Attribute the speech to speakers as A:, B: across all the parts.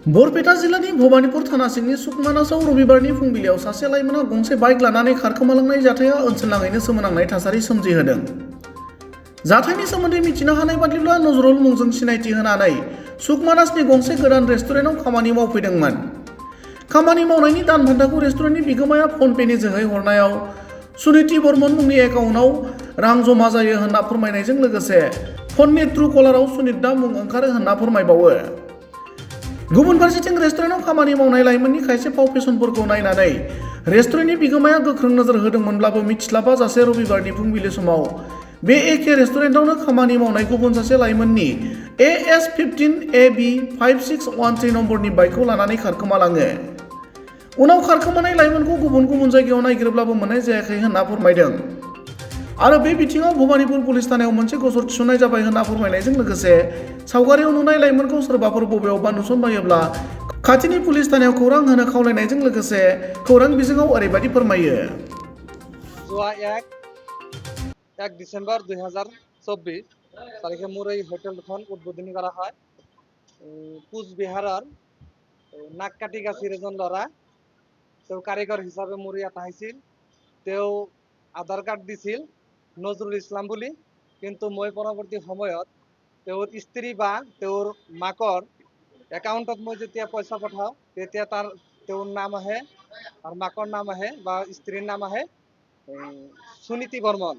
A: बरपेटा जिल्लानि भबानिपुर थाना सिंनि सुकमानासआव रबिबारनि फुंबिलियाव सासे लाइमोना गंसे बाइक लानानै खारखोमालांनाय जाथाया ओनसोलनाङैनो सोमोनांनाय थासारि सोमजिहोदों। जाथायनि सोमोन्दै मिथिनो हानाय बादिब्ला नजरुल मुंजों सिनायथि होनानै सुकमानासनि गंसे गोदान रेस्टुरेन्टआव खामानि मावफैदोंमोन। खामानि मावनायनि दानबान्थाखौ रेस्टुरेन्टनि बिगोमाया फनपेनि जोहै हरनायाव सुनिति बर्मन मुंनि एकाउन्टआव रां जमा जायो होनना फोरमायनायजों लोगोसे फननि ट्रु कलाराव सुनिता मुं ओंखारो होनना फोरमायबावो। गुबुन फारसेथिं रेस्टुरेन्टआव खामानि मावनाय लाइमोननि खायसे फाव फेसनफोरखौ नायनानै रेस्टुरेन्टनि बिगोमाया गोख्रों नोजोर होदोंमोनब्लाबो मिथिस्लाबा जासे रबिबारनि फुंबिलि समाव बे एखे रेस्टुरेन्टआवनो खामानि मावनाय गुबुन सासे लाइमोननि AS15AB5613 नम्बरनि बाइकखौ लानानै खारखोमालाङो। उनाव खारखोमानाय लाइमोनखौ गुबुन गुबुन जायगायाव नागिरब्लाबो मोननाय जायाखै होनना फोरमायदों आरो बे बिथिङाव भबानिपुर पुलिस थानायाव मोनसे गसर थिसननाय जाबाय होनना फोरमायनायजों लोगोसे सावगारियाव नुनाय लाइमोनखौ सोरबाफोर बबेयावबा नुसनबायोब्ला खाथिनि पुलिस थानायाव खौरां होनो खावलायनायजों लोगोसे खौरां बिजोङाव ओरैबायदि फोरमायो।
B: যোৱা 1 ডিসেম্বৰ 2024 তাৰিখে মোৰ এই হোটেলখন উদ্বোধনী কৰা হয়। কোচবিহাৰৰ নাককাটি গাছিৰ এজন ল'ৰা, তেওঁ কাৰিকৰ হিচাপে মোৰ ইয়াত আহিছিল। তেওঁ আধাৰ কাৰ্ড দিছিল নজৰুল ইছলাম বুলি, কিন্তু মই পৰৱৰ্তী সময়ত তেওঁৰ স্ত্ৰী বা তেওঁৰ মাকৰ একাউণ্টত মই যেতিয়া পইচা পঠাওঁ তেতিয়া তেওঁৰ নাম আহে আৰু মাকৰ নাম আহে বা স্ত্ৰীৰ নাম আহে সুনীতি বৰ্মন।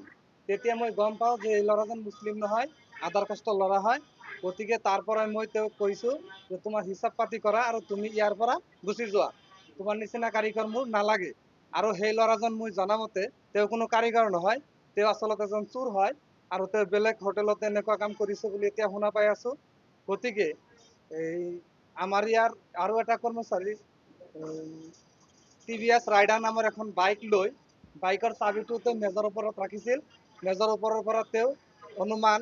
B: তেতিয়া মই গম পাওঁ যে এই ল'ৰাজন মুছলিম নহয়, আধাৰ কাষ্টৰ ল'ৰা হয়। গতিকে তাৰ পৰাই মই তেওঁক কৈছোঁ যে তোমাৰ হিচাপ পাতি কৰা আৰু তুমি ইয়াৰ পৰা গুচি যোৱা, তোমাৰ নিচিনা কাৰিকৰ মোৰ নালাগে। আৰু সেই ল'ৰাজন মই জনামতে তেওঁ কোনো কাৰিকৰ নহয়, তেওঁ আচলতে এজন চোৰ হয় আৰু তেওঁ বেলেগ হোটেলত এনেকুৱা কাম কৰিছে বুলি এতিয়া শুনা পাই আছোঁ। গতিকে এই আমাৰ ইয়াৰ আৰু এটা কৰ্মচাৰী TVS ৰাইডাৰ নামৰ এখন বাইক লৈ বাইকৰ চাবিটো তেওঁ মেজৰ ওপৰত ৰাখিছিল। মেজৰ ওপৰৰ পৰা তেওঁ অনুমান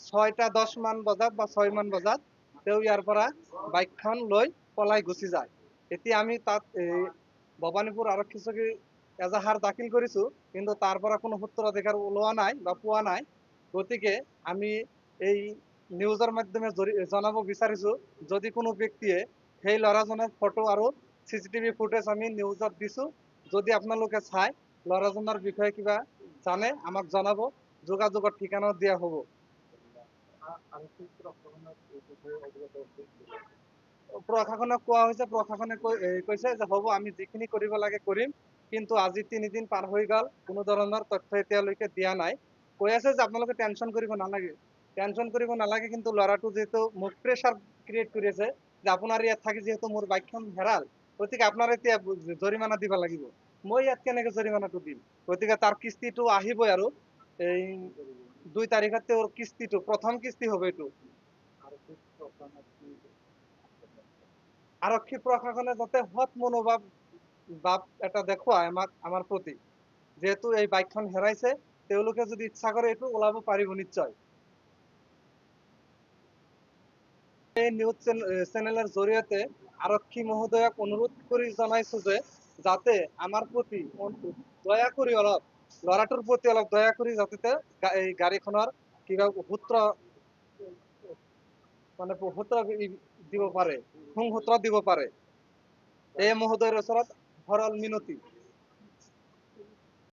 B: 6:10 মান বজাত বা 6 মান বজাত তেওঁ ইয়াৰ পৰা বাইকখন লৈ পলাই গুচি যায়। এতিয়া আমি তাত ভবানীপুৰ আৰক্ষী চকী এজাহাৰ দাখিল কৰিছোঁ, কিন্তু তাৰ পৰা কোনো সূত্ৰাধিকাৰ ওলোৱা নাই বা পোৱা নাই। গতিকে আমি এই নিউজৰ মাধ্যমে জনাব বিচাৰিছোঁ, যদি কোনো ব্যক্তিয়ে সেই ল'ৰাজনৰ ফটো আৰু CCTV ফুটেজ আমি নিউজত দিছোঁ, যদি আপোনালোকে চাই ল'ৰাজনৰ বিষয়ে কিবা জানে আমাক জনাব, যোগাযোগৰ ঠিকনা দিয়া হ'ব। প্ৰশাসনক কোৱা হৈছে, প্ৰশাসনে কৈছে যে হ'ব আমি যিখিনি কৰিব লাগে কৰিম, কিন্তু আজি 3 দিন পাৰ হৈ গ'ল, কোনো ধৰণৰ তথ্য এতিয়ালৈকে দিয়া নাই। কৈ আছে যে আপোনালোকে টেনশ্যন কৰিব নালাগে, কিন্তু ল'ৰাটো যিহেতু মোক প্ৰেছাৰ ক্ৰিয়েট কৰি আছে যে আপোনাৰ ইয়াত থাকি যিহেতু মোৰ বাইকখন হেৰাল, গতিকে আপোনাৰ এতিয়া জৰিমনা দিব লাগিব। মই ইয়াত কেনেকৈ জৰিমনাটো দিম? গতিকে তাৰ কিস্তিটো আহিবই আৰু এই 2 তাৰিখত তেওঁৰ কিস্তিটো প্ৰথম কিস্তি হ'ব এইটো। আৰক্ষী প্ৰশাসনে যাতে সৎ মনোভাৱ এটা দেখুৱায় আমাৰ প্ৰতি, যিহেতু এই বাইকখন হেৰাইছে, তেওঁলোকে যদি ইচ্ছা কৰে এইটো ওলাব পাৰিব নিশ্চয়। এই নিউজ চেনেলৰ জৰিয়তে আৰক্ষী মহোদয়ক অনুৰোধ কৰি জনাইছোঁ যে যাতে আমাৰ প্ৰতি দয়া কৰি অলপ ল'ৰাটোৰ প্ৰতি অলপ দয়া কৰি যাতে এই গাড়ীখনৰ কিবা সূত্ৰ দিব পাৰে, সংসূত্ৰ দিব পাৰে। এই মহোদয়ৰ ওচৰত সৰল মিনতি।